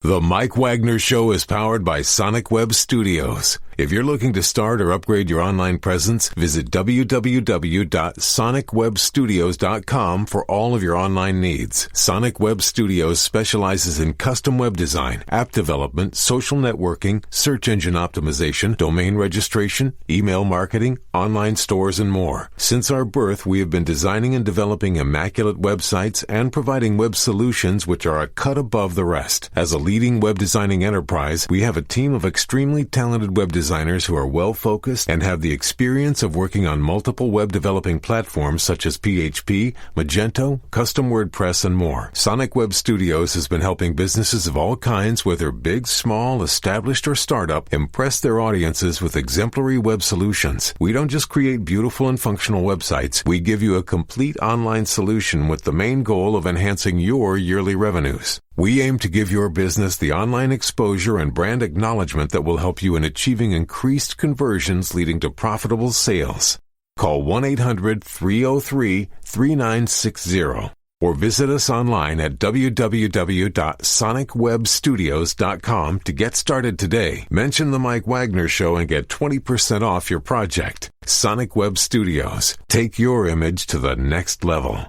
The Mike Wagner Show is powered by Sonic Web Studios. If you're looking to start or upgrade your online presence, visit www.sonicwebstudios.com for all of your online needs. Sonic Web Studios specializes in custom web design, app development, social networking, search engine optimization, domain registration, email marketing, online stores, and more. Since our birth, we have been designing and developing immaculate websites and providing web solutions which are a cut above the rest. As a leading web designing enterprise, we have a team of extremely talented web designers who are well-focused and have the experience of working on multiple web developing platforms such as PHP, Magento, Custom WordPress, and more. Sonic Web Studios has been helping businesses of all kinds, whether big, small, established, or startup, impress their audiences with exemplary web solutions. We don't just create beautiful and functional websites. We give you a complete online solution with the main goal of enhancing your yearly revenues. We aim to give your business the online exposure and brand acknowledgement that will help you in achieving increased conversions leading to profitable sales. Call 1-800-303-3960 or visit us online at www.sonicwebstudios.com to get started today. Mention the Mike Wagner Show and get 20% off your project. Sonic Web Studios. Take your image to the next level.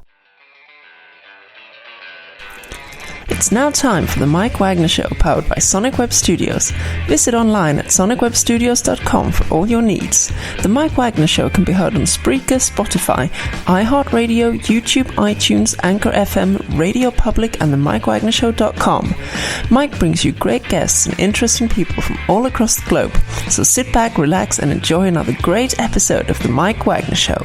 It's now time for the Mike Wagner Show, powered by Sonic Web Studios. Visit online at sonicwebstudios.com for all your needs. The Mike Wagner Show can be heard on Spreaker, Spotify, iHeartRadio, YouTube, iTunes, Anchor FM, Radio Public, and the MikeWagnerShow.com. Mike brings you great guests and interesting people from all across the globe. So sit back, relax, and enjoy another great episode of the Mike Wagner Show.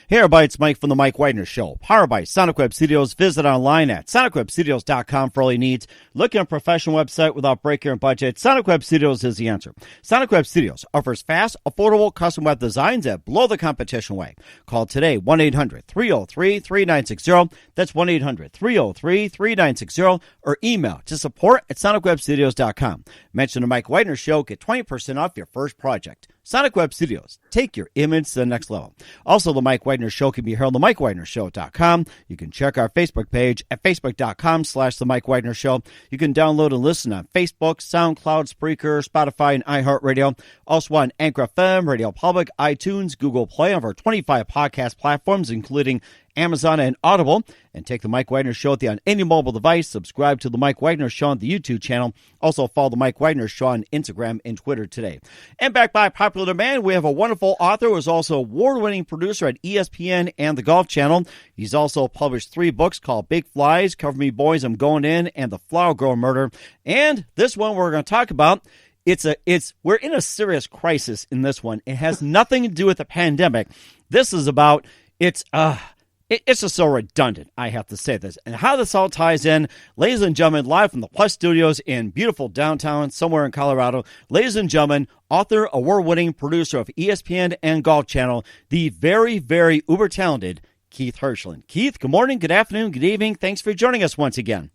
Hey everybody, it's Mike from the Mike Wagner Show, powered by Sonic Web Studios. Visit online at sonicwebstudios.com for all your needs. Looking at a professional website without breaking your budget? Sonic Web Studios is the answer. Sonic Web Studios offers fast, affordable custom web designs that blow the competition away. Call today, 1-800-303-3960. That's 1-800-303-3960. Or email to support at sonicwebstudios.com. Mention the Mike Wagner Show, get 20% off your first project. Sonic Web Studios. Take your image to the next level. Also, the Mike Wagner Show can be heard on the MikeWagnerShow.com. You can check our Facebook page at Facebook.com/The Mike Wagner Show. You can download and listen on Facebook, SoundCloud, Spreaker, Spotify, and iHeartRadio. Also on Anchor FM, Radio Public, iTunes, Google Play, over 25 podcast platforms, including Amazon and Audible. And take the Mike Wagner Show on any mobile device. Subscribe to the Mike Wagner Show on the YouTube channel. Also follow the Mike Wagner Show on Instagram and Twitter today. And back by popular demand, we have a wonderful author who is also award-winning producer at ESPN and the Golf Channel. He's also published 3 books called Big Flies, Cover Me Boys, I'm Going In, and The Flower Girl Murder. And this one we're going to talk about, we're in a serious crisis in this one. It has nothing to do with the pandemic. This is about, it's just so redundant, I have to say this. And how this all ties in, ladies and gentlemen, live from the Plus Studios in beautiful downtown, somewhere in Colorado, ladies and gentlemen, author, award-winning producer of ESPN and Golf Channel, the very, very uber-talented Keith Hirshland. Keith, good morning, good afternoon, good evening. Thanks for joining us once again.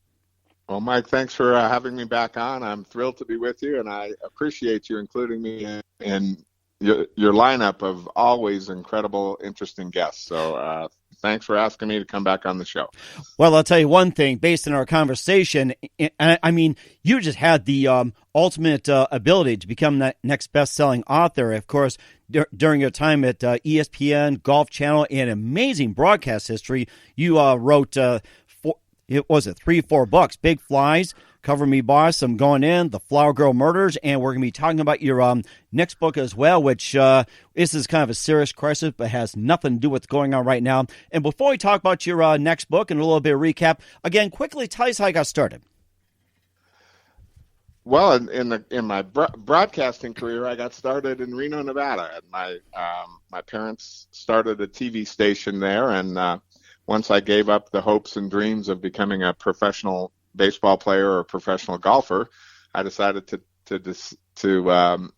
Well, Mike, thanks for having me back on. I'm thrilled to be with you, and I appreciate you including me in your lineup of always incredible, interesting guests. So thanks for asking me to come back on the show. Well, I'll tell you one thing, based on our conversation, I mean, you just had the ultimate ability to become that next best-selling author. Of course, during your time at ESPN, Golf Channel, and amazing broadcast history, you wrote, 3-4 books, Big Flies, Cover Me Boss, I'm Going In, The Flower Girl Murders, and we're going to be talking about your next book as well, which this is kind of a serious crisis, but has nothing to do with what's going on right now. And before we talk about your next book and a little bit of recap, again, quickly tell us how you got started. Well, in my broadcasting career, I got started in Reno, Nevada. My parents started a TV station there, and once I gave up the hopes and dreams of becoming a professional baseball player or a professional golfer, I decided to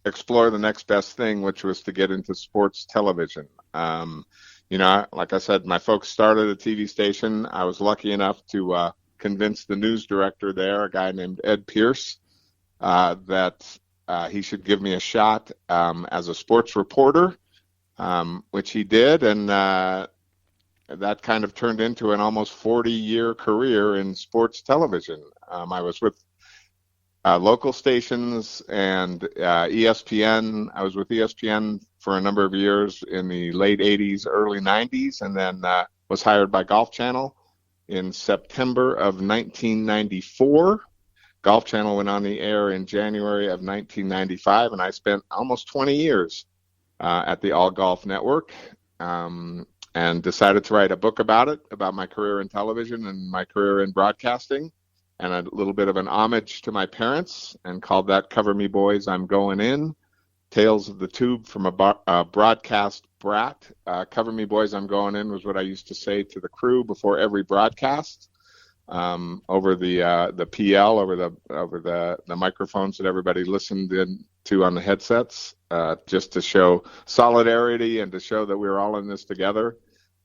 explore the next best thing, which was to get into sports television. Like I said, my folks started a TV station. I was lucky enough to convince the news director there, a guy named Ed Pierce, that he should give me a shot as a sports reporter. which he did, and that kind of turned into an almost 40-year career in sports television. I was with local stations and ESPN. I was with ESPN for a number of years in the late 80s, early 90s, and then was hired by Golf Channel in September of 1994. Golf Channel went on the air in January of 1995, and I spent almost 20 years at the All Golf Network, and decided to write a book about it, about my career in television and my career in broadcasting, and a little bit of an homage to my parents, and called that Cover Me Boys, I'm Going In, Tales of the Tube from a Broadcast Brat. Cover Me Boys, I'm Going In was what I used to say to the crew before every broadcast, over the PL, over the microphones that everybody listened in to on the headsets, just to show solidarity and to show that we were all in this together.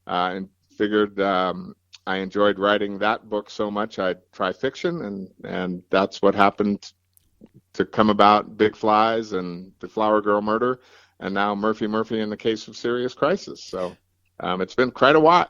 And figured I enjoyed writing that book so much I'd try fiction, and that's what happened to come about. Big Flies and The Flower Girl Murder, and now Murphy in the Case of Serious Crisis. So it's been quite a ride,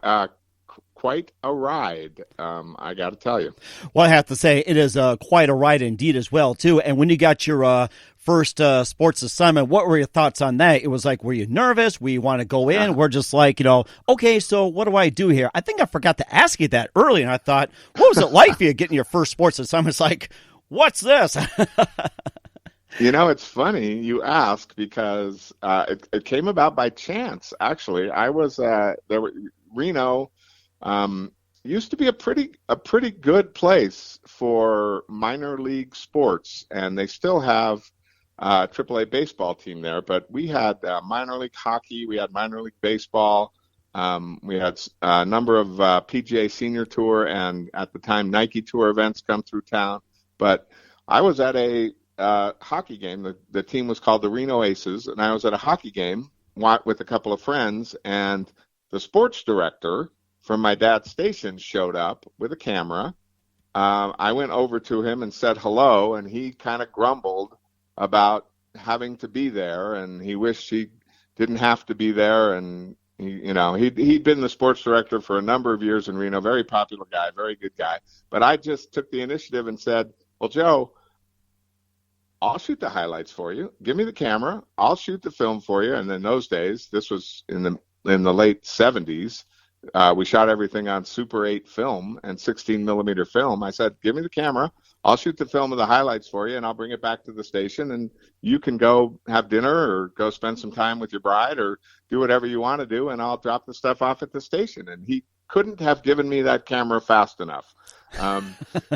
I got to tell you. Well, I have to say it is quite a ride indeed as well too. And when you got your first sports assignment, what were your thoughts on that? It was like, were you nervous? We want to go in? We're just like, okay, so what do I do here? I think I forgot to ask you that earlier, and I thought, what was it like for you getting your first sports assignment? It's like, what's this? It's funny you ask, because it came about by chance. Actually, I was Reno used to be a pretty good place for minor league sports, and they still have a AAA baseball team there. But we had minor league hockey, we had minor league baseball, we had a number of PGA Senior Tour and at the time Nike Tour events come through town. But I was at a hockey game. The team was called the Reno Aces, and I was at a hockey game with a couple of friends, and the sports director from my dad's station showed up with a camera. I went over to him and said hello, and he kind of grumbled about having to be there, and he wished he didn't have to be there. And he'd been the sports director for a number of years in Reno, very popular guy, very good guy. But I just took the initiative and said, well, Joe, I'll shoot the highlights for you. Give me the camera. I'll shoot the film for you. And in those days, this was in the late 70s, we shot everything on Super 8 film and 16 millimeter film. I said, give me the camera. I'll shoot the film of the highlights for you, and I'll bring it back to the station, and you can go have dinner or go spend some time with your bride or do whatever you want to do, and I'll drop the stuff off at the station. And he couldn't have given me that camera fast enough.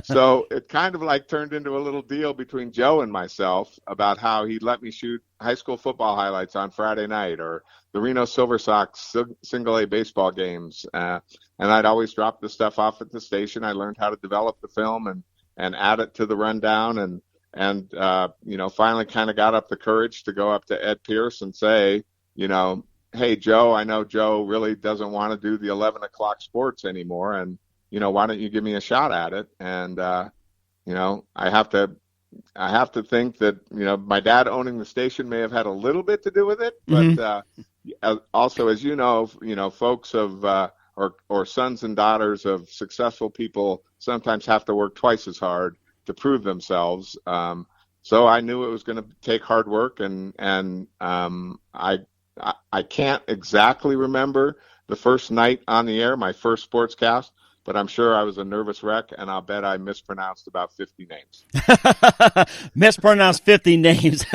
So it kind of like turned into a little deal between Joe and myself about how he'd let me shoot high school football highlights on Friday night, or the Reno Silver Sox single A baseball games. And I'd always drop the stuff off at the station. I learned how to develop the film and add it to the rundown, and finally kind of got up the courage to go up to Ed Pierce and say, hey, Joe, I know Joe really doesn't want to do the 11 o'clock sports anymore, and why don't you give me a shot at it? And I have to think that my dad owning the station may have had a little bit to do with it, but also, as folks of or sons and daughters of successful people sometimes have to work twice as hard to prove themselves. So I knew it was going to take hard work, and I can't exactly remember the first night on the air, my first sportscast, but I'm sure I was a nervous wreck, and I'll bet I mispronounced about 50 names. Mispronounced 50 names.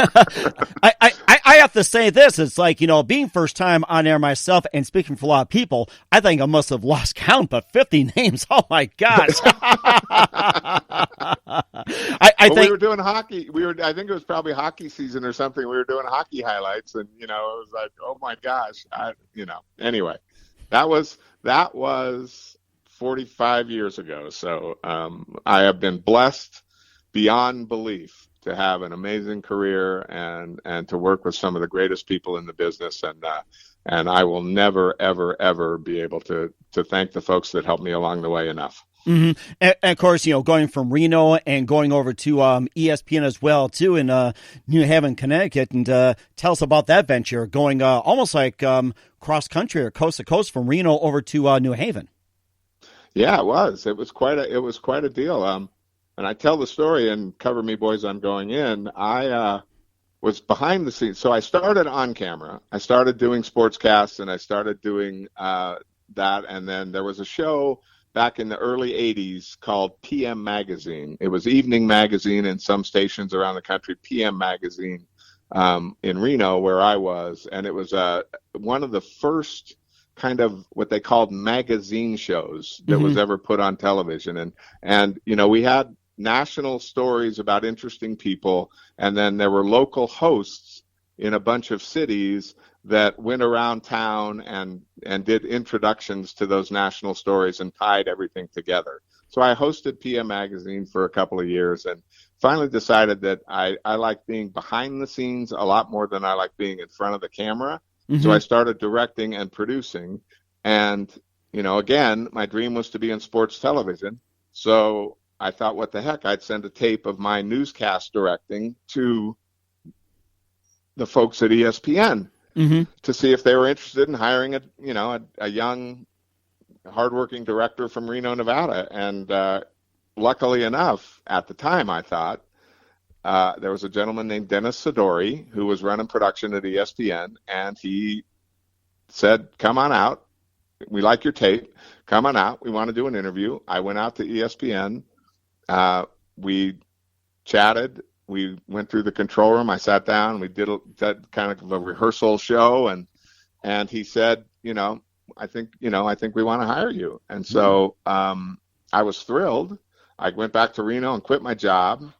I have to say this. It's like, being first time on air myself and speaking for a lot of people, I think I must have lost count, but 50 names, oh my gosh. I think we were doing hockey. I think it was probably hockey season or something. We were doing hockey highlights, and, it was like, oh my gosh. Anyway, that was 45 years ago. So I have been blessed beyond belief to have an amazing career and to work with some of the greatest people in the business. And I will never, ever, ever be able to thank the folks that helped me along the way enough. Mm-hmm. And of course, going from Reno and going over to ESPN as well, too, in New Haven, Connecticut. And tell us about that venture, going almost like cross country or coast to coast from Reno over to New Haven. Yeah, it was. It was quite a deal. And I tell the story in Cover Me Boys, I'm Going In. I was behind the scenes. So I started on camera. I started doing sportscasts, and I started doing that. And then there was a show back in the early 80s called PM Magazine. It was evening magazine in some stations around the country, PM Magazine in Reno, where I was. And it was one of the first kind of what they called magazine shows that was ever put on television. And we had national stories about interesting people, and then there were local hosts in a bunch of cities that went around town and did introductions to those national stories and tied everything together. So I hosted PM Magazine for a couple of years and finally decided that I like being behind the scenes a lot more than I like being in front of the camera. So I started directing and producing. And, again, my dream was to be in sports television. So I thought, what the heck, I'd send a tape of my newscast directing to the folks at ESPN to see if they were interested in hiring a young, hardworking director from Reno, Nevada. And luckily enough, at the time, I thought, there was a gentleman named Dennis Sidori who was running production at ESPN, and he said, come on out. We like your tape. Come on out. We want to do an interview. I went out to ESPN. We chatted. We went through the control room. I sat down. We did kind of a rehearsal show, and he said, I think we want to hire you. And so I was thrilled. I went back to Reno and quit my job.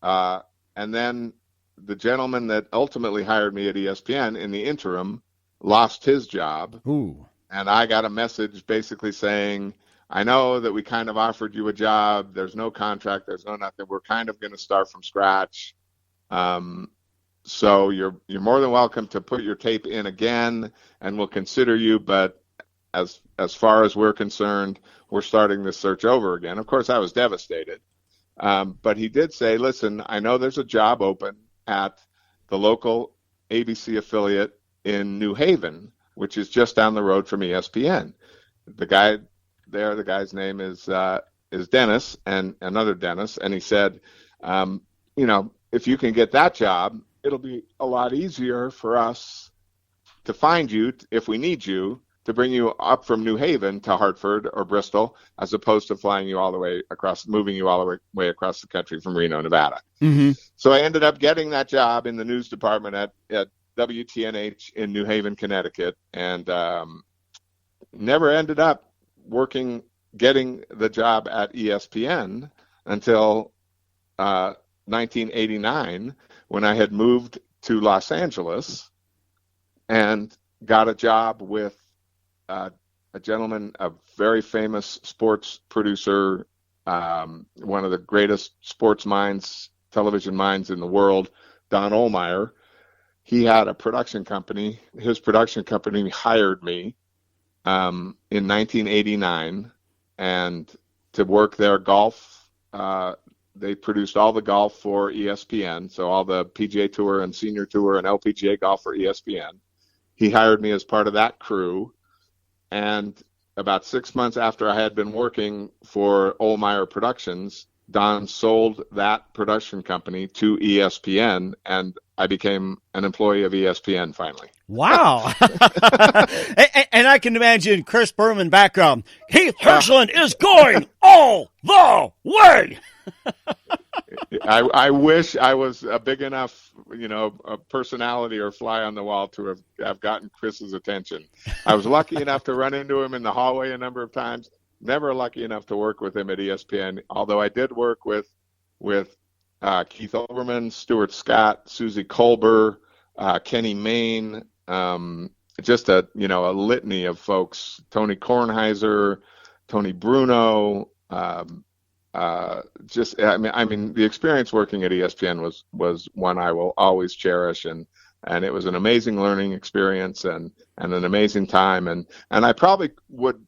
And then the gentleman that ultimately hired me at ESPN in the interim lost his job. Ooh. And I got a message basically saying, I know that we kind of offered you a job. There's no contract. There's no nothing. We're kind of going to start from scratch. So you're more than welcome to put your tape in again, and we'll consider you. But as far as we're concerned, we're starting this search over again. Of course, I was devastated. But he did say, listen, I know there's a job open at the local ABC affiliate in New Haven, which is just down the road from ESPN. The guy's name is Dennis, and another Dennis, and he said, if you can get that job, it'll be a lot easier for us to find you if we need you, to bring you up from New Haven to Hartford or Bristol, as opposed to moving you all the way across the country from Reno, Nevada. So I ended up getting that job in the news department at WTNH in New Haven, Connecticut, and never ended up getting the job at ESPN until 1989, when I had moved to Los Angeles and got a job with a gentleman, a very famous sports producer, one of the greatest sports minds, television minds in the world, Don Ohlmeyer. He had a production company. His production company hired me in 1989, and to work their golf. They produced all the golf for ESPN, so all the PGA Tour and Senior Tour and LPGA golf for ESPN. He hired me as part of that crew. And about 6 months after I had been working for Ohlmeyer Productions, Don sold that production company to ESPN, and I became an employee of ESPN finally. Wow. and I can imagine Chris Berman background. Keith Hirshland is going all the way. I wish I was a big enough, a personality or fly on the wall to have gotten Chris's attention. I was lucky enough to run into him in the hallway a number of times. Never lucky enough to work with him at ESPN, although I did work with Keith Olbermann, Stuart Scott, Susie Kolber, Kenny Mayne, just a litany of folks, Tony Kornheiser, Tony Bruno. The experience working at ESPN was one I will always cherish, and it was an amazing learning experience and an amazing time, and I probably would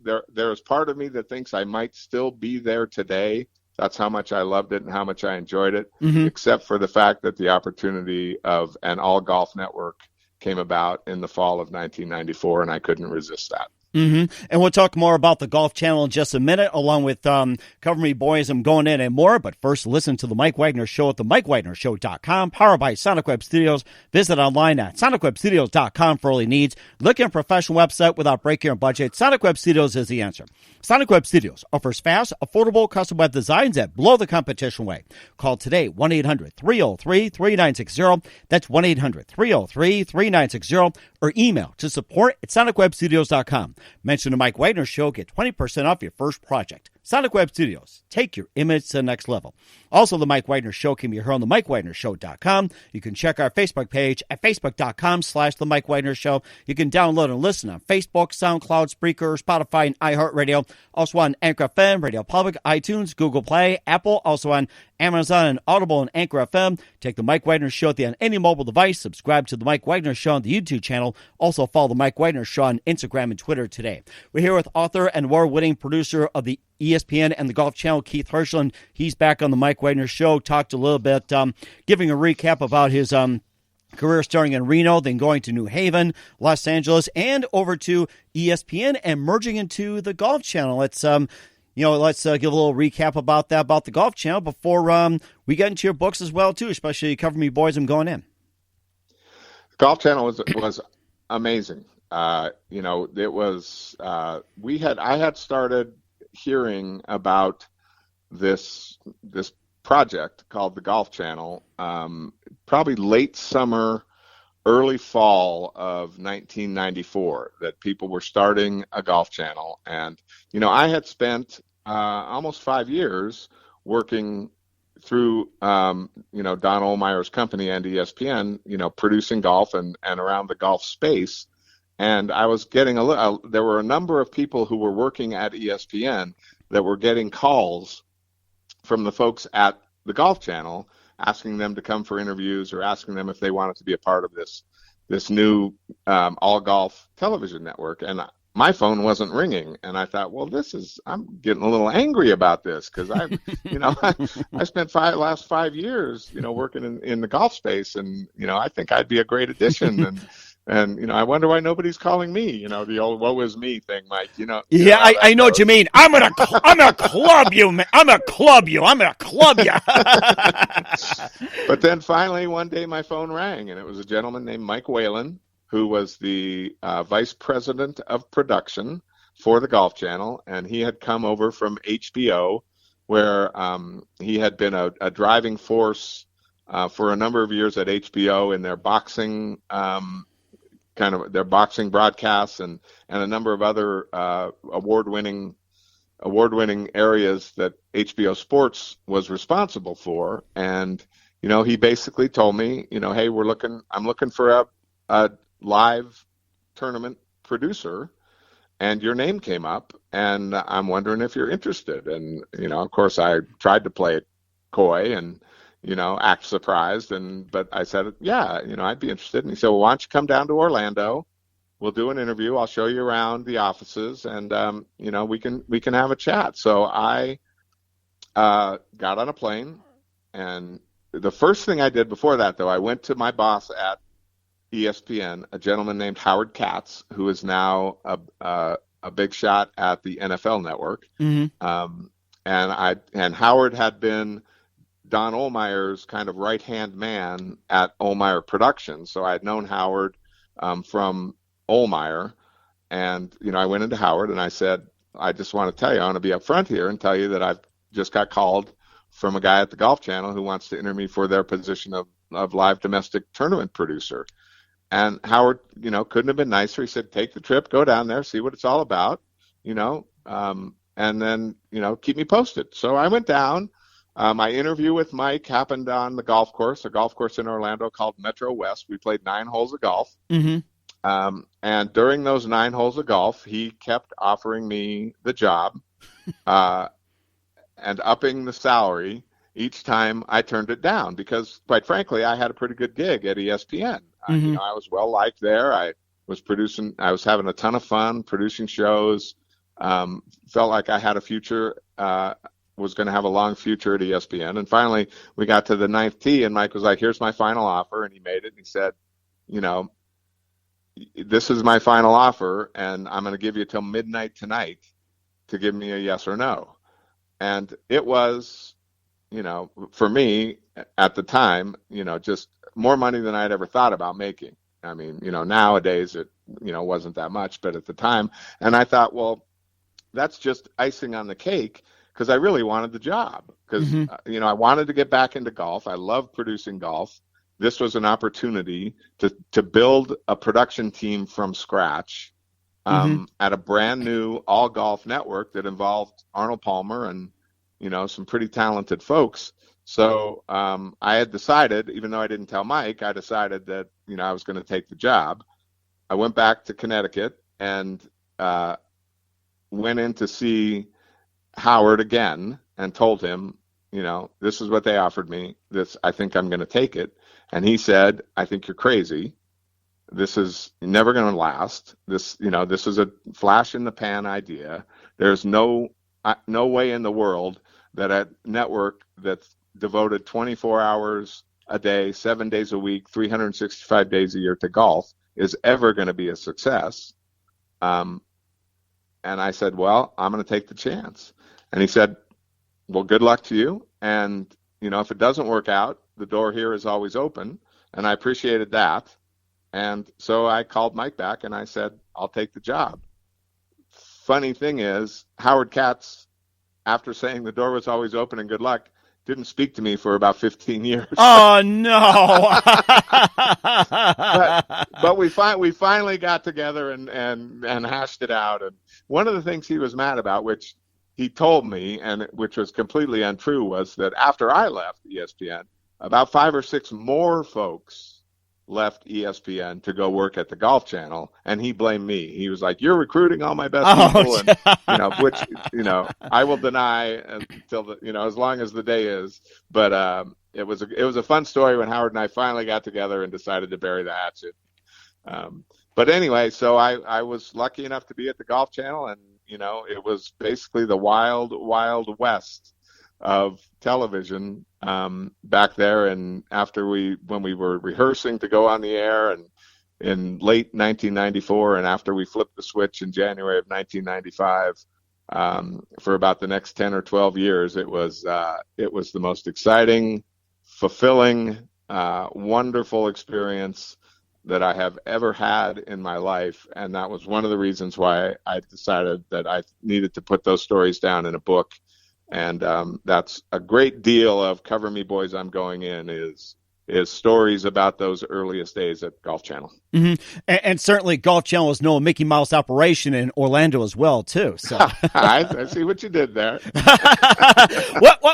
there is part of me that thinks I might still be there today. That's how much I loved it and how much I enjoyed it, except for the fact that the opportunity of an all golf network came about in the fall of 1994, and I couldn't resist that. And we'll talk more about the Golf Channel in just a minute, along with Cover Me Boys, I'm Going In, and more. But first, listen to The Mike Wagner Show at themikewagnershow.com, powered by Sonic Web Studios. Visit online at sonicwebstudios.com for all your needs. Looking at a professional website without breaking your budget? Sonic Web Studios is the answer. Sonic Web Studios offers fast, affordable, custom web designs that blow the competition away. Call today, 1-800-303-3960. That's 1-800-303-3960. Or email to support@sonicwebstudios.com. Mention the Mike Wagner Show. Get 20% off your first project. Sonic Web Studios. Take your image to the next level. Also, the Mike Wagner Show can be heard on themikewagnershow.com. You can check our Facebook page at facebook.com/The Mike Wagner Show. You can download and listen on Facebook, SoundCloud, Spreaker, Spotify, and iHeartRadio. Also on Anchor FM, Radio Public, iTunes, Google Play, Apple. Also on Amazon and Audible and Anchor FM. Take the Mike Wagner Show on any mobile device. Subscribe to the Mike Wagner Show on the YouTube channel. Also follow the Mike Wagner Show on Instagram and Twitter today. We're here with author and award-winning producer of the ESPN and the Golf Channel, Keith Hirshland. He's back on the Mike Wagner Show. Talked a little bit, giving a recap about his career starting in Reno, then going to New Haven, Los Angeles, and over to ESPN and merging into the Golf Channel. Let's give a little recap about that, about the Golf Channel before we get into your books as well, too, especially Cover Me Boys, I'm Going In. The Golf Channel was amazing. It was I had started hearing about this project called the Golf Channel probably late summer, early fall of 1994, that people were starting a Golf Channel. And I had spent almost 5 years working through Don Ohlmeyer's company and ESPN, producing golf and around the golf space. And I was getting there were a number of people who were working at ESPN that were getting calls from the folks at the Golf Channel asking them to come for interviews or asking them if they wanted to be a part of this new all golf television network. And my phone wasn't ringing, and I thought, well, I'm getting a little angry about this, because I spent last 5 years, working in the golf space, and I think I'd be a great addition, and I wonder why nobody's calling me, the old "woe is me" thing, Mike. Yeah, I know what you mean. I'm gonna club you, man. I'm gonna club you. But then finally one day my phone rang, and it was a gentleman named Mike Whalen, who was the vice president of production for the Golf Channel, and he had come over from HBO, where he had been a driving force for a number of years at HBO in their boxing their boxing broadcasts and a number of other award-winning areas that HBO Sports was responsible for. And he basically told me, hey, I'm looking for a live tournament producer, and your name came up, and I'm wondering if you're interested. And of course I tried to play it coy and act surprised, but I said, yeah, I'd be interested. And he said, well, why don't you come down to Orlando? We'll do an interview. I'll show you around the offices, and we can have a chat. So I got on a plane, and the first thing I did before that, though, I went to my boss at ESPN, a gentleman named Howard Katz, who is now a big shot at the NFL Network. Mm-hmm. And Howard had been Don Ohlmeyer's kind of right-hand man at Ohlmeyer Productions. So I had known Howard from Ohlmeyer. And, I went into Howard and I said, I just want to tell you, I want to be up front here and tell you that I've just got called from a guy at the Golf Channel who wants to interview me for their position of live domestic tournament producer. And Howard, couldn't have been nicer. He said, take the trip, go down there, see what it's all about, and then, keep me posted. So I went down. My interview with Mike happened on the golf course, a golf course in Orlando called Metro West. We played 9 holes of golf. Mm-hmm. And during those 9 holes of golf, he kept offering me the job and upping the salary each time I turned it down, because, quite frankly, I had a pretty good gig at ESPN. Mm-hmm. I was well liked there. I I was having a ton of fun producing shows. Felt like I had a future, was going to have a long future at ESPN. And finally, we got to the ninth tee, and Mike was like, "Here's my final offer," and he made it. And he said, "This is my final offer, and I'm going to give you till midnight tonight to give me a yes or no." And it was, for me at the time, just more money than I'd ever thought about making. I mean, nowadays it, wasn't that much, but at the time, and I thought, well, that's just icing on the cake, because I really wanted the job, because, I wanted to get back into golf. I love producing golf. This was an opportunity to build a production team from scratch at a brand new all golf network that involved Arnold Palmer and, some pretty talented folks. So I had decided, even though I didn't tell Mike, I decided that, I was going to take the job. I went back to Connecticut and went in to see Howard again and told him, this is what they offered me. I think I'm going to take it. And he said, "I think you're crazy. This is never going to last. This is a flash in the pan idea. There's no way in the world that a network that's devoted 24 hours a day, 7 days a week, 365 days a year to golf is ever going to be a success." And I said, "Well, I'm going to take the chance." And he said, "Well, good luck to you. And, if it doesn't work out, the door here is always open." And I appreciated that. And so I called Mike back and I said, "I'll take the job." Funny thing is, Howard Katz, after saying the door was always open and good luck, didn't speak to me for about 15 years. Oh, no. but we finally got together and hashed it out. And one of the things he was mad about, which he told me, and which was completely untrue, was that after I left ESPN, about 5 or 6 more folks left ESPN to go work at the Golf Channel, and he blamed me. He was like, "You're recruiting all my best people," and which I will deny until as long as the day is. But it was a fun story when Howard and I finally got together and decided to bury the hatchet. But anyway, so I was lucky enough to be at the Golf Channel, and it was basically the wild, wild west of television back there. And when we were rehearsing to go on the air, and in late 1994, and after we flipped the switch in January of 1995, for about the next 10 or 12 years, it was the most exciting, fulfilling, wonderful experience that I have ever had in my life. And that was one of the reasons why I decided that I needed to put those stories down in a book. And that's a great deal of Cover Me Boys, I'm Going In is stories about those earliest days at Golf Channel. Mm-hmm. And certainly Golf Channel is no Mickey Mouse operation in Orlando as well, too. So I see what you did there.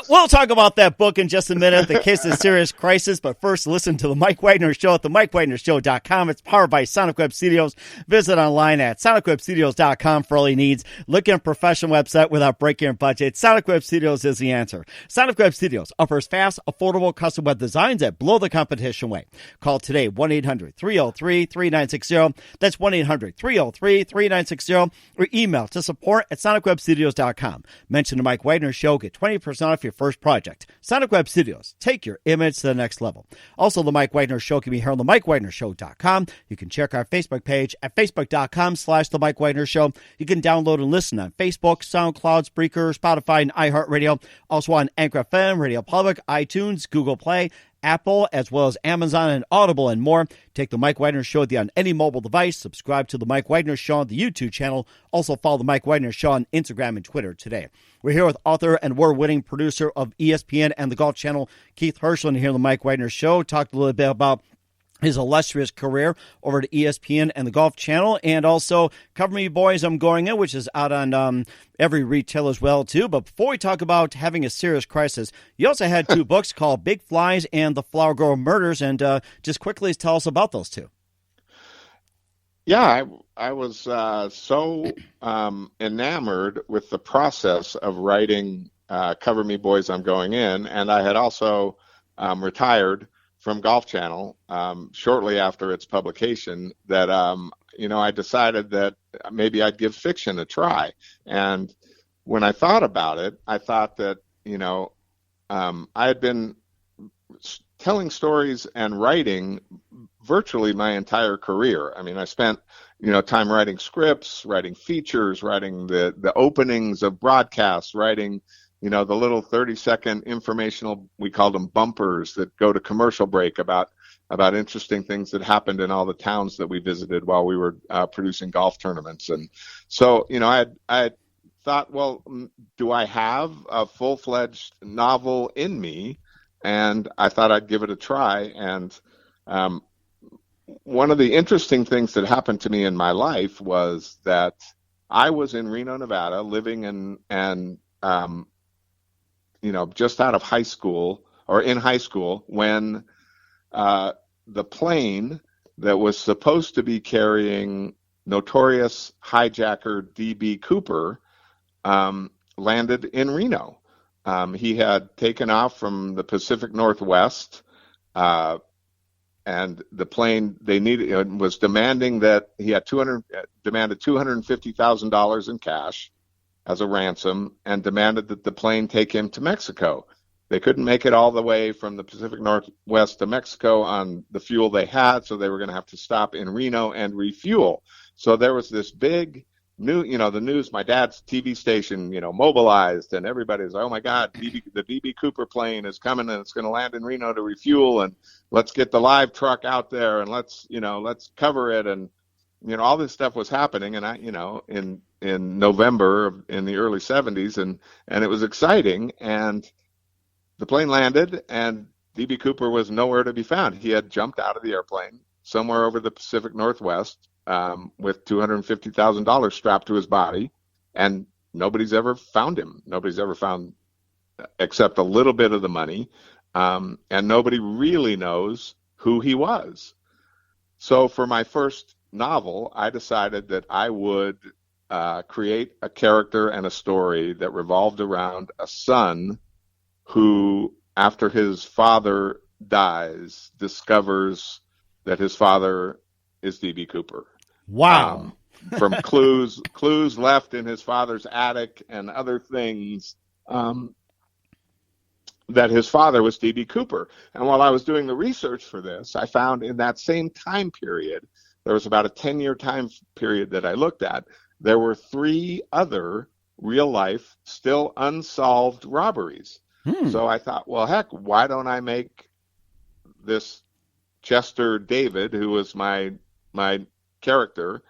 We'll talk about that book in just a minute, The Kiss of Serious Crisis. But first, listen to The Mike Wagner Show at themikewagnershow.com. It's powered by Sonic Web Studios. Visit online at sonicwebstudios.com for all your needs. Look at a professional website without breaking your budget. Sonic Web Studios is the answer. Sonic Web Studios offers fast, affordable custom web designs that blow the competition away. Call today, 1-800-303-3960. That's 1-800-303-3960. Or email to support@sonicwebstudios.com. Mention the Mike Wagner Show. Get 20% off your first project. Sonic Web Studios. Take your image to the next level. Also, the Mike Wagner Show can be heard on themikewagnershow.com. You can check our Facebook page at facebook.com/The Mike Wagner Show. You can download and listen on Facebook, SoundCloud, Spreaker, Spotify, and iHeartRadio. Also on Anchor FM, Radio Public, iTunes, Google Play, Apple, as well as Amazon and Audible and more. Take the Mike Wagner Show on any mobile device. Subscribe to the Mike Wagner Show on the YouTube channel. Also follow the Mike Wagner Show on Instagram and Twitter today. We're here with author and award-winning producer of ESPN and the Golf Channel, Keith Hirshland, here on the Mike Wagner Show. Talked a little bit about his illustrious career over at ESPN and the Golf Channel, and also Cover Me Boys, I'm Going In, which is out on every retailer as well, too. But before we talk about having a serious crisis, you also had 2 books called Big Flies and The Flower Girl Murders, and just quickly tell us about those 2. Yeah, I was so enamored with the process of writing Cover Me Boys, I'm Going In, and I had also retired from Golf Channel shortly after its publication, that I decided that maybe I'd give fiction a try. And when I thought about it, I thought that, I had been telling stories and writing virtually my entire career. I mean, I spent, time writing scripts, writing features, writing the openings of broadcasts, writing, the little 30-second informational, we called them bumpers, that go to commercial break about interesting things that happened in all the towns that we visited while we were producing golf tournaments. And so, I had thought, well, do I have a full-fledged novel in me? And I thought I'd give it a try. And one of the interesting things that happened to me in my life was that I was in Reno, Nevada, living and just out of high school, or in high school, when the plane that was supposed to be carrying notorious hijacker D.B. Cooper landed in Reno. He had taken off from the Pacific Northwest, and the plane was demanding that he had demanded $250,000 in cash as a ransom, and demanded that the plane take him to Mexico. They couldn't make it all the way from the Pacific Northwest to Mexico on the fuel they had, so they were going to have to stop in Reno and refuel. So there was this big the news, my dad's TV station, mobilized, and everybody's like, oh my God, the DB Cooper plane is coming and it's going to land in Reno to refuel, and let's get the live truck out there and let's cover it. And, all this stuff was happening. And I, in November in the early 70s, and it was exciting. And the plane landed and DB Cooper was nowhere to be found. He had jumped out of the airplane somewhere over the Pacific Northwest, with $250,000 strapped to his body, and nobody's ever found him. Nobody's ever found, except a little bit of the money, and nobody really knows who he was. So for my first novel, I decided that I would create a character and a story that revolved around a son who, after his father dies, discovers that his father is D.B. Cooper. Wow. From clues left in his father's attic and other things, that his father was D.B. Cooper. And while I was doing the research for this, I found in that same time period, there was about a 10-year time period that I looked at, there were 3 other real-life, still unsolved robberies. So I thought, well, heck, why don't I make this Chester David, who was my character,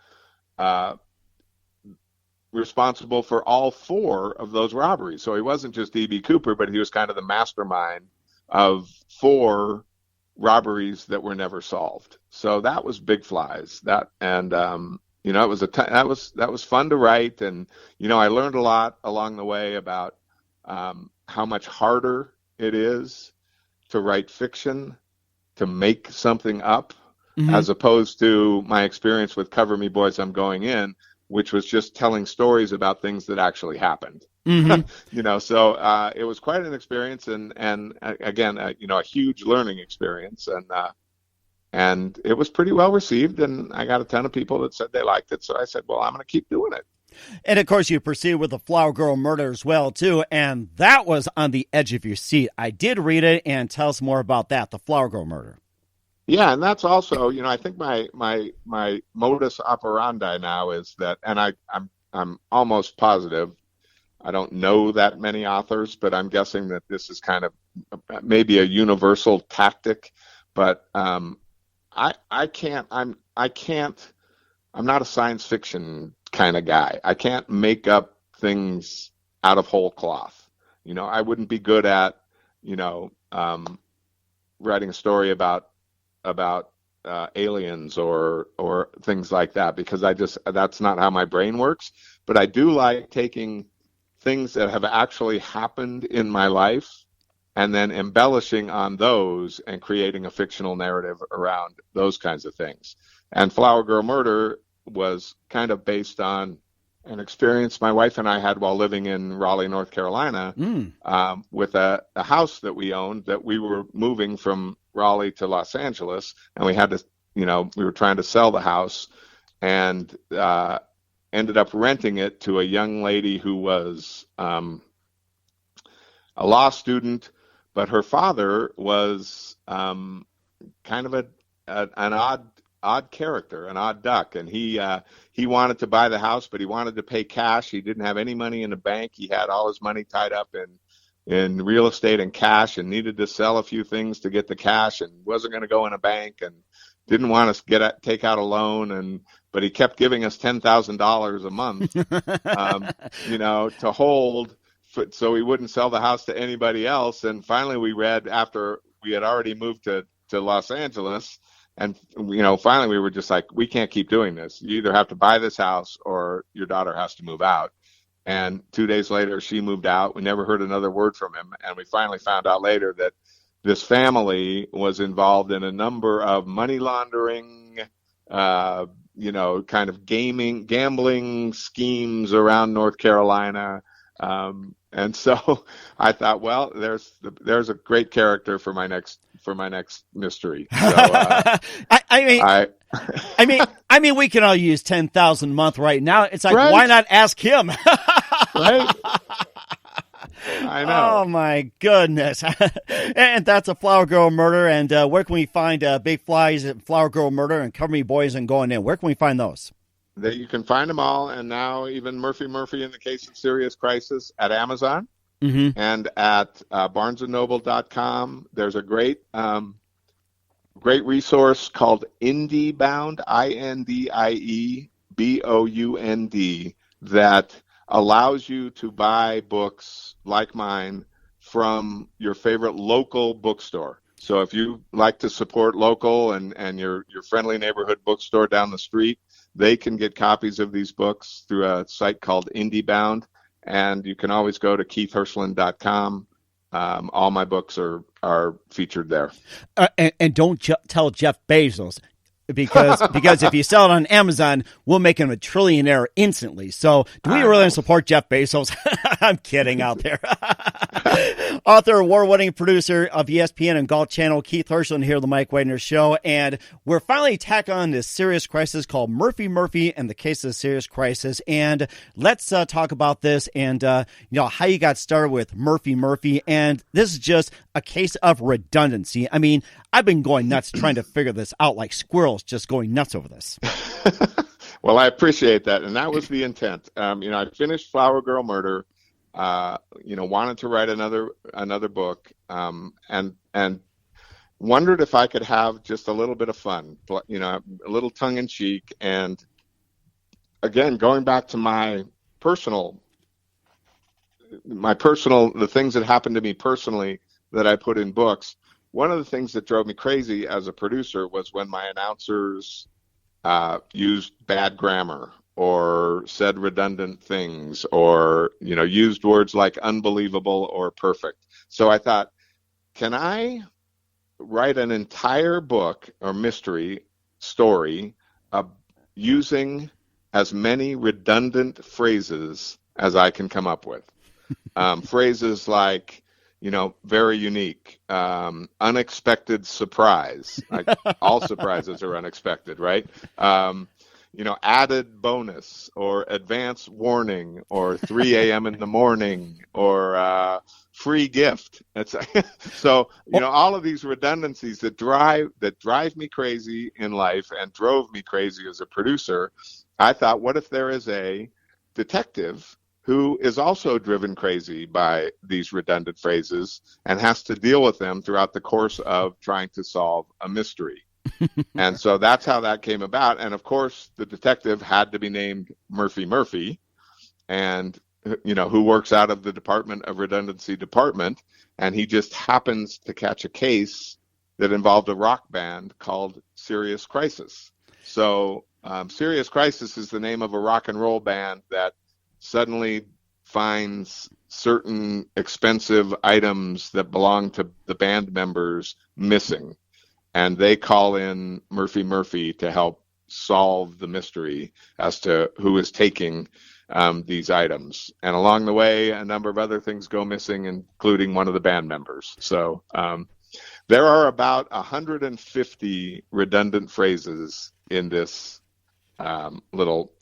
responsible for all 4 of those robberies. So he wasn't just D.B. Cooper, but he was kind of the mastermind of 4 robberies that were never solved. So that was Big Flies. It was that was fun to write, and I learned a lot along the way about how much harder it is to write fiction, to make something up, as opposed to my experience with Cover Me Boys, I'm Going In, which was just telling stories about things that actually happened. So it was quite an experience, and again, a huge learning experience, and it was pretty well received, and I got a ton of people that said they liked it. So I said, well, I'm going to keep doing it. And of course, you proceed with the Flower Girl Murder as well, too. And that was on the edge of your seat. I did read it, and tell us more about that, the Flower Girl Murder. Yeah, and that's also, I think my modus operandi now is that, and I'm almost positive, I don't know that many authors, but I'm guessing that this is kind of maybe a universal tactic. But I'm not a science fiction kind of guy. I can't make up things out of whole cloth. I wouldn't be good at, writing a story about aliens or things like that, because that's not how my brain works. But I do like taking things that have actually happened in my life and then embellishing on those and creating a fictional narrative around those kinds of things. And Flower Girl Murder was kind of based on an experience my wife and I had while living in Raleigh, North Carolina, with a house that we owned, that we were moving from Raleigh to Los Angeles, and we had to, we were trying to sell the house, and ended up renting it to a young lady who was a law student, but her father was kind of an odd character, an odd duck, and he wanted to buy the house, but he wanted to pay cash. He didn't have any money in the bank. He had all his money tied up in real estate and cash, and needed to sell a few things to get the cash, and wasn't going to go in a bank, and didn't want us to take out a loan, but he kept giving us $10,000 a month, to hold, so we wouldn't sell the house to anybody else. And finally, we read, after we had already moved to Los Angeles, and finally we were just like, we can't keep doing this. You either have to buy this house or your daughter has to move out. And 2 days later, she moved out. We never heard another word from him, and we finally found out later that this family was involved in a number of money laundering, kind of gambling schemes around North Carolina. And so I thought, well, there's a great character for my next mystery. So, I mean, we can all use 10,000 a month right now. It's like, right? Why not ask him? Right. I know. Oh my goodness. And that's a Flower Girl Murder. And where can we find Big Flies at Flower Girl Murder and Cover Me Boys and Going In? Where can we find those? You can find them all, and now even Murphy in the Case of Serious Crisis at Amazon, and at barnesandnoble.com. There's a great resource called IndieBound, IndieBound, that allows you to buy books like mine from your favorite local bookstore. So if you like to support local and your friendly neighborhood bookstore down the street, they can get copies of these books through a site called IndieBound, and you can always go to keithhirshland.com. All my books are featured there. And don't tell Jeff Bezos, because if you sell it on Amazon, we'll make him a trillionaire instantly. So do we really support Jeff Bezos? I'm kidding out there. Author, award-winning producer of ESPN and Golf Channel, Keith Hirshland here on the Mike Wagner Show. And we're finally tackling on this serious crisis called Murphy and the Case of Serious Crisis. And let's talk about this and, how you got started with Murphy. And this is just a case of redundancy. I mean, I've been going nuts trying to figure this out, like squirrels just going nuts over this. Well, I appreciate that. And that was the intent. I finished Flower Girl Murder, wanted to write another book, and wondered if I could have just a little bit of fun, a little tongue in cheek. And again, going back to the things that happened to me personally that I put in books. One of the things that drove me crazy as a producer was when my announcers used bad grammar or said redundant things or, used words like unbelievable or perfect. So I thought, can I write an entire book or mystery story using as many redundant phrases as I can come up with? Phrases like, very unique, unexpected surprise. Like all surprises are unexpected, right? Added bonus or advance warning or 3 a.m. in the morning or free gift. So, all of these redundancies that drive me crazy in life and drove me crazy as a producer. I thought, what if there is a detective who is also driven crazy by these redundant phrases and has to deal with them throughout the course of trying to solve a mystery. And so that's how that came about. And of course, the detective had to be named Murphy, and who works out of the Department of Redundancy Department, and he just happens to catch a case that involved a rock band called Serious Crisis. So Serious Crisis is the name of a rock and roll band that suddenly finds certain expensive items that belong to the band members missing. And they call in Murphy to help solve the mystery as to who is taking these items. And along the way, a number of other things go missing, including one of the band members. So there are about 150 redundant phrases in this little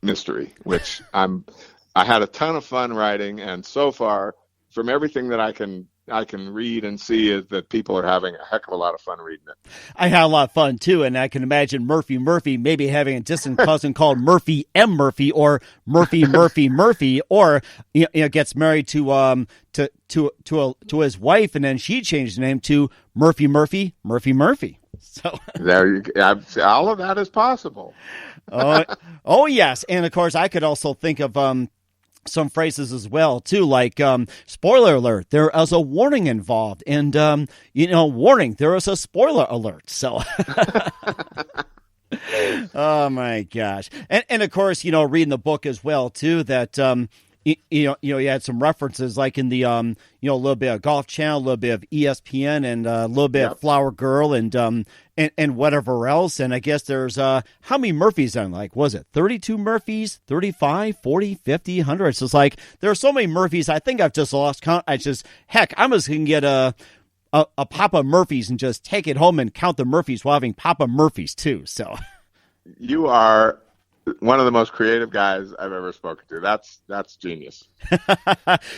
mystery, which I had a ton of fun writing, and so far, from everything that I can read and see, is that people are having a heck of a lot of fun reading it. I had a lot of fun too, and I can imagine Murphy maybe having a distant cousin called Murphy M. Murphy, or Murphy, or gets married to his wife, and then she changed the name to Murphy. So there you go. All of that is possible. Oh yes, and of course I could also think of some phrases as well too, like spoiler alert, there is a warning involved, and warning, there is a spoiler alert. So oh my gosh. And of course, reading the book as well too, that you had some references like in the a little bit of Golf Channel, a little bit of ESPN, and a little bit of Flower Girl, and whatever else. And I guess there's how many Murphys on, like, was it 32 Murphys, 35, 40, 50, 100? So it's like there are so many Murphys. I think I've just lost count. I'm just going to get a Papa Murphy's and just take it home and count the Murphys while having Papa Murphy's too. So you are one of the most creative guys I've ever spoken to. That's genius.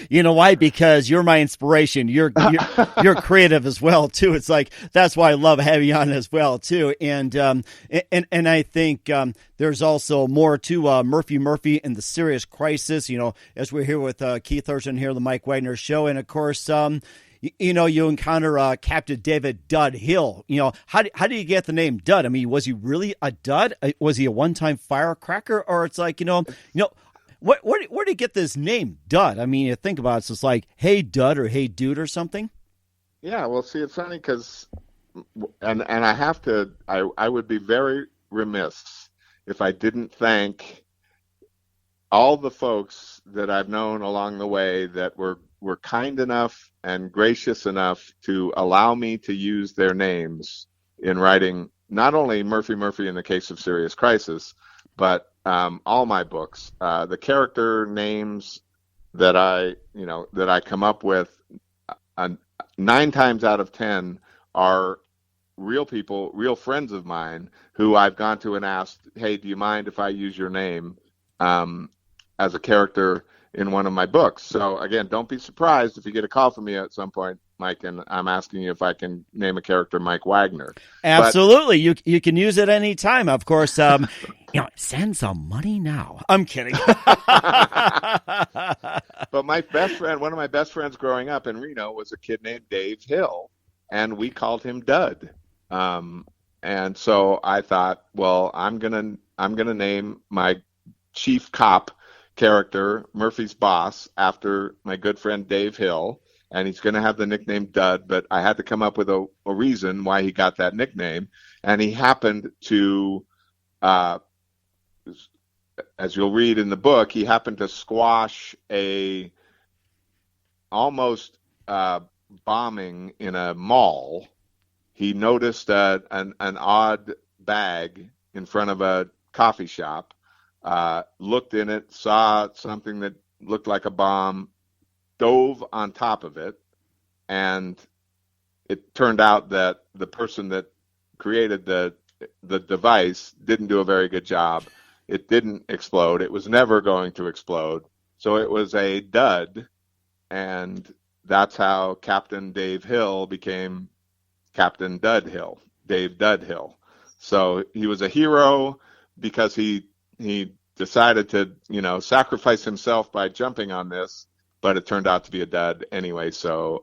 You know why? Because you're my inspiration. You're creative as well too. It's like that's why I love having you on as well too. And I think there's also more to Murphy and the Serious Crisis. As we're here with Keith Hirshland here on the Mike Wagner Show, and of course you encounter Captain David Dud Hill. How do you get the name Dud? I mean, was he really a dud? Was he a one-time firecracker? Or it's like, where did he get this name Dud? I mean, you think about it, it's just like, hey, Dud, or hey, dude, or something. Yeah, well, see, it's funny because, and I would be very remiss if I didn't thank all the folks that I've known along the way that were kind enough and gracious enough to allow me to use their names in writing not only Murphy in the Case of Serious Crisis, but all my books. The character names that I come up with, 9 times out of 10 are real people, real friends of mine who I've gone to and asked, hey, do you mind if I use your name as a character in one of my books? So again, don't be surprised if you get a call from me at some point, Mike, and I'm asking you if I can name a character Mike Wagner. Absolutely. You can use it any time. Of course, send some money now. I'm kidding. But one of my best friends growing up in Reno was a kid named Dave Hill, and we called him Dud. And so I thought, well, I'm gonna name my chief cop character, Murphy's boss, after my good friend Dave Hill, and he's going to have the nickname Dud, but I had to come up with a reason why he got that nickname, and he happened to, as you'll read in the book, he happened to squash a almost bombing in a mall. He noticed an odd bag in front of a coffee shop, looked in it, saw something that looked like a bomb, dove on top of it, and it turned out that the person that created the device didn't do a very good job. It didn't explode. It was never going to explode. So it was a dud, and that's how Captain Dave Hill became Captain Dud Hill, Dave Dud Hill. So he was a hero because he decided to, sacrifice himself by jumping on this, but it turned out to be a dud anyway. So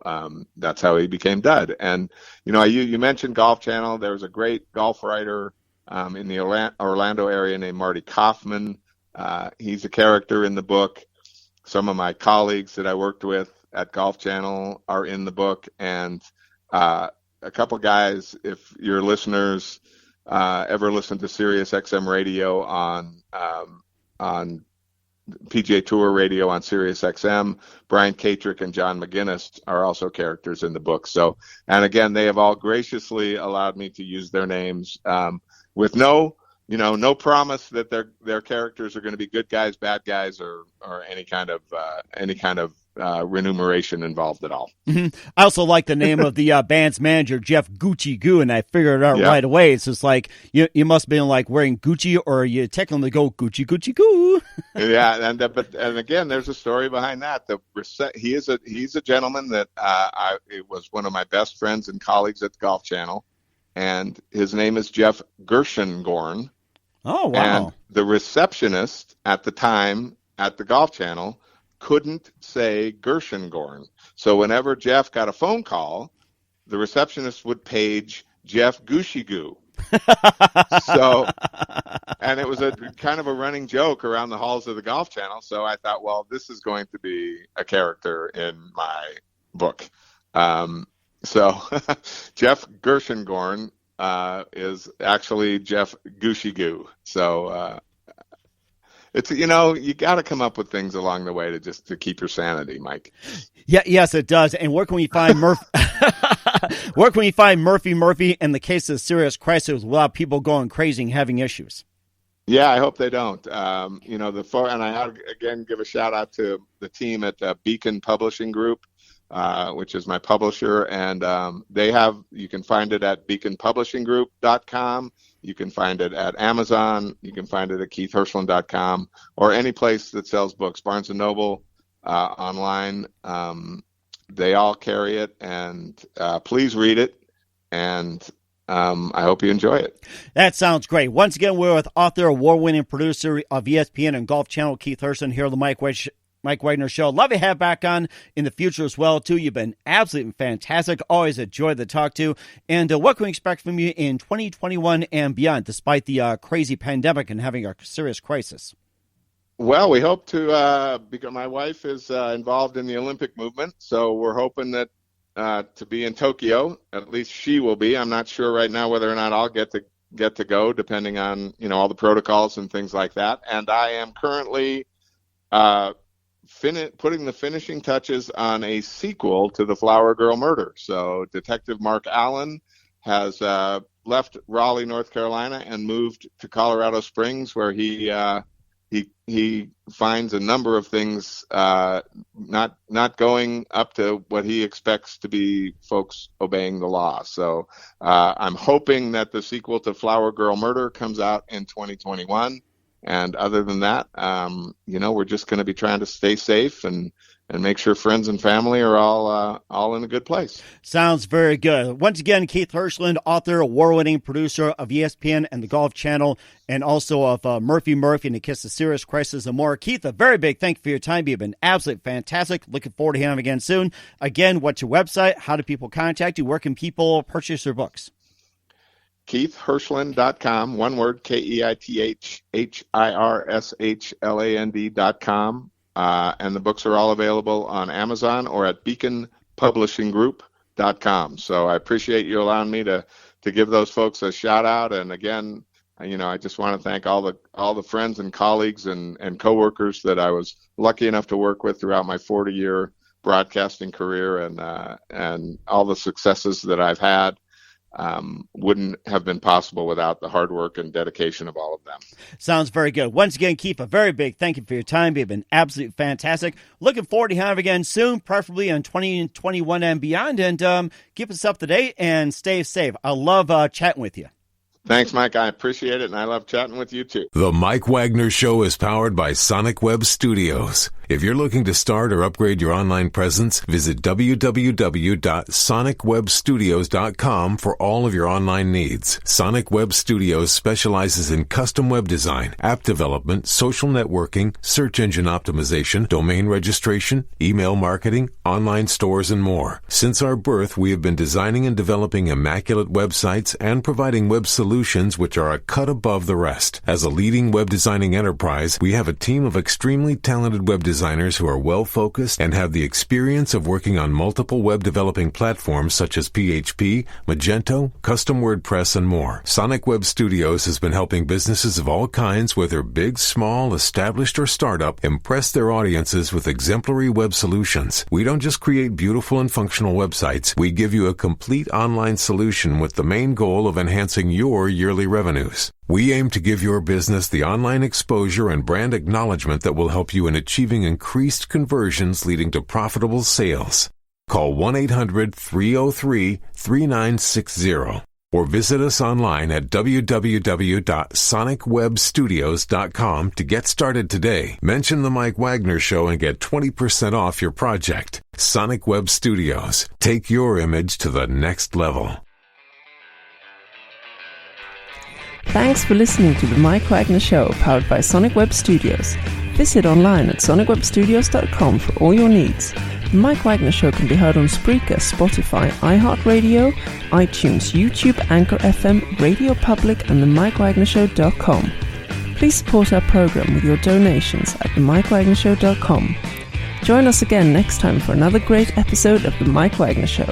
that's how he became Dud. And, you mentioned Golf Channel. There was a great golf writer in the Orlando area named Marty Kaufman. He's a character in the book. Some of my colleagues that I worked with at Golf Channel are in the book. And a couple guys, if your listeners ever listen to Sirius XM radio on PGA Tour radio on Sirius XM, Brian Katrick and John McGinnis are also characters in the book. So, and again, they have all graciously allowed me to use their names with no promise that their characters are going to be good guys, bad guys, or any kind of remuneration involved at all. Mm-hmm. I also like the name of the band's manager, Jeff Gucci Goo, and I figured it out right away. It's just like you must have been like wearing Gucci, or you technically go Gucci Gucci Goo. Yeah, and again, there's a story behind that. He's a gentleman that it was one of my best friends and colleagues at the Golf Channel, and his name is Jeff Gershengorn. Oh, wow! And the receptionist at the time at the Golf Channel couldn't say Gershengorn. So whenever Jeff got a phone call, the receptionist would page Jeff Gucci Goo. So, and it was a kind of a running joke around the halls of the Golf Channel. So I thought, well, this is going to be a character in my book. So Jeff Gershengorn is actually Jeff Gucci Goo. So it's, you got to come up with things along the way to keep your sanity, Mike. Yeah, yes, it does. And where can we find Murphy? Where can we find Murphy in the case of serious crisis without people going crazy and having issues? Yeah, I hope they don't. And I again give a shout out to the team at Beacon Publishing Group, which is my publisher, and you can find it at beaconpublishinggroup.com. You can find it at Amazon. You can find it at keithhirshland.com or any place that sells books. Barnes & Noble, online. They all carry it, and please read it, and I hope you enjoy it. That sounds great. Once again, we're with author, award-winning producer of ESPN and Golf Channel, Keith Hirshland, here on the Mike Wagner Show. Love to have back on in the future as well, too. You've been absolutely fantastic. Always a joy to talk to. And what can we expect from you in 2021 and beyond, despite the crazy pandemic and having a serious crisis? Well, we hope to, because my wife is involved in the Olympic movement, so we're hoping that to be in Tokyo. At least she will be. I'm not sure right now whether or not I'll get to go, depending on all the protocols and things like that. And I am currently putting the finishing touches on a sequel to the Flower Girl murder. So Detective Mark Allen has left Raleigh, North Carolina, and moved to Colorado Springs, where he finds a number of things not going up to what he expects to be folks obeying the law. So I'm hoping that the sequel to Flower Girl Murder comes out in 2021. And other than that, we're just going to be trying to stay safe and make sure friends and family are all in a good place. Sounds very good. Once again, Keith Hirshland, author, award-winning producer of ESPN and the Golf Channel, and also of Murphy and the Kiss of Serious Crisis and more. Keith, a very big thank you for your time. You've been absolutely fantastic. Looking forward to hearing him again soon. Again, what's your website? How do people contact you? Where can people purchase your books? KeithHirshland.com, one word, KeithHirshland.com. And the books are all available on Amazon or at beaconpublishinggroup.com. So I appreciate you allowing me to give those folks a shout out. And again, I just want to thank all the friends and colleagues and coworkers that I was lucky enough to work with throughout my 40-year broadcasting career, and all the successes that I've had. Wouldn't have been possible without the hard work and dedication of all of them. Sounds very good. Once again, Keith, a very big thank you for your time. You've been absolutely fantastic. Looking forward to having you again soon, preferably in 2021 and beyond. And keep us up to date and stay safe. I love chatting with you. Thanks, Mike. I appreciate it, and I love chatting with you, too. The Mike Wagner Show is powered by Sonic Web Studios. If you're looking to start or upgrade your online presence, visit www.sonicwebstudios.com for all of your online needs. Sonic Web Studios specializes in custom web design, app development, social networking, search engine optimization, domain registration, email marketing, online stores, and more. Since our birth, we have been designing and developing immaculate websites and providing web solutions which are a cut above the rest. As a leading web designing enterprise, we have a team of extremely talented web designers who are well-focused and have the experience of working on multiple web developing platforms such as PHP, Magento, custom WordPress, and more. Sonic Web Studios has been helping businesses of all kinds, whether big, small, established, or startup, impress their audiences with exemplary web solutions. We don't just create beautiful and functional websites. We give you a complete online solution with the main goal of enhancing your your yearly revenues. We aim to give your business the online exposure and brand acknowledgement that will help you in achieving increased conversions leading to profitable sales. Call 1-800-303-3960 or visit us online at www.sonicwebstudios.com to get started today. Mention the Mike Wagner Show and get 20% off your project. Sonic Web Studios. Take your image to the next level. Thanks for listening to the Mike Wagner Show, powered by Sonic Web Studios. Visit online at sonicwebstudios.com for all your needs. The Mike Wagner Show can be heard on Spreaker, Spotify, iHeartRadio, iTunes, YouTube, Anchor FM, Radio Public, and themikewagnershow.com. Please support our program with your donations at themikewagnershow.com. Join us again next time for another great episode of The Mike Wagner Show.